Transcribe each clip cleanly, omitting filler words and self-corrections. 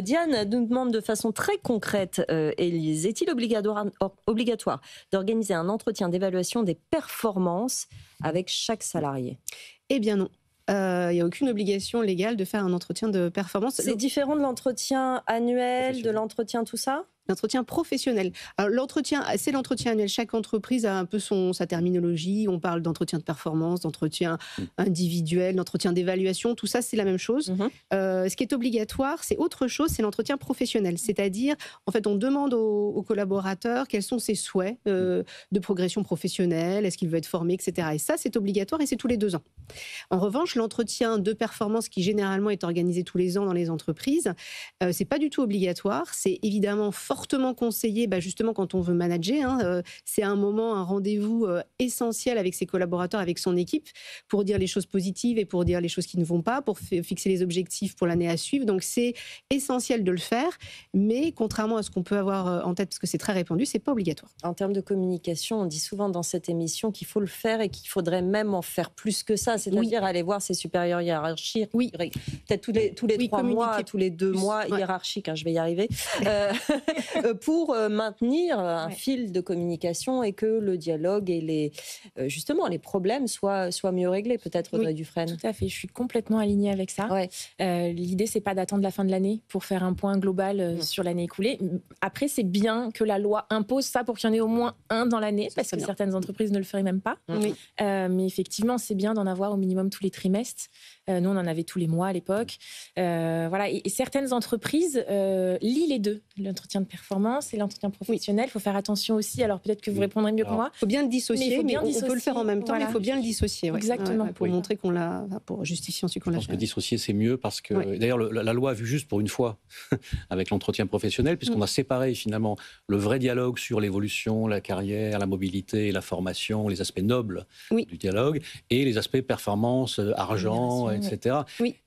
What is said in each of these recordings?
Diane nous demande de façon très concrète, Élise, est-il obligatoire d'organiser un entretien d'évaluation des performances avec chaque salarié? Eh bien non. Il n'y a aucune obligation légale de faire un entretien de performance. C'est différent de l'entretien annuel, de l'entretien tout ça? L'entretien professionnel. Alors, c'est l'entretien annuel. Chaque entreprise a un peu sa terminologie. On parle d'entretien de performance, d'entretien individuel, d'entretien d'évaluation. Tout ça, c'est la même chose. Ce qui est obligatoire, c'est autre chose, c'est l'entretien professionnel. C'est-à-dire, en fait, on demande aux collaborateurs quels sont ses souhaits de progression professionnelle, est-ce qu'il veut être formé, etc. Et ça, c'est obligatoire et c'est tous les 2 ans. En revanche, l'entretien de performance qui généralement est organisé tous les ans dans les entreprises, c'est pas du tout obligatoire. C'est évidemment fortement conseillé, justement quand on veut manager. C'est un moment, un rendez-vous essentiel avec ses collaborateurs, avec son équipe, pour dire les choses positives et pour dire les choses qui ne vont pas, pour fixer les objectifs pour l'année à suivre. Donc c'est essentiel de le faire, mais contrairement à ce qu'on peut avoir en tête, parce que c'est très répandu, c'est pas obligatoire. En termes de communication, on dit souvent dans cette émission qu'il faut le faire et qu'il faudrait même en faire plus que ça, c'est-à-dire aller voir ses supérieurs hiérarchiques, peut-être tous les 3 mois, tous les 2 mois, hiérarchiques, je vais y arriver, pour maintenir un fil de communication et que le dialogue et justement les problèmes soient mieux réglés, peut-être, Audrey Dufresne. Tout à fait, je suis complètement alignée avec ça. L'idée, c'est pas d'attendre la fin de l'année pour faire un point global sur l'année écoulée. Après, c'est bien que la loi impose ça pour qu'il y en ait au moins un dans l'année, parce que certaines entreprises ne le feraient même pas. Mais effectivement, c'est bien d'en avoir au minimum tous les trimestres. Nous, on en avait tous les mois à l'époque. Et certaines entreprises lient les deux, l'entretien de performance et l'entretien professionnel. Il faut faire attention aussi. Alors peut-être que vous répondrez mieux que moi. Il faut bien le dissocier, mais on peut le faire en même temps. Il faut bien le dissocier. Exactement. Pour montrer qu'on l'a, pour justifier ensuite qu'on l'a fait. Je pense que dissocier, c'est mieux parce que, d'ailleurs, la loi a vu juste pour une fois avec l'entretien professionnel, puisqu'on a séparé finalement le vrai dialogue sur l'évolution, la carrière, la mobilité, la formation, les aspects nobles du dialogue, et les aspects performance, argent, etc.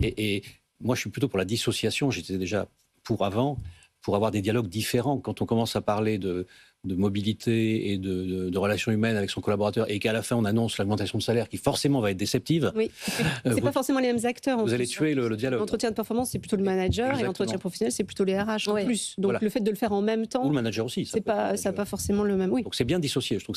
Et moi, je suis plutôt pour la dissociation. J'étais déjà pour avoir des dialogues différents. Quand on commence à parler de mobilité et de relations humaines avec son collaborateur et qu'à la fin on annonce l'augmentation de salaire qui forcément va être déceptive. C'est pas forcément les mêmes acteurs. Vous allez tuer le dialogue. L'entretien de performance, c'est plutôt le manager et l'entretien professionnel, c'est plutôt les RH en plus. Donc le fait de le faire en même temps. Ou le manager aussi. Ça n'a pas forcément le même. Donc c'est bien dissocié, je trouve.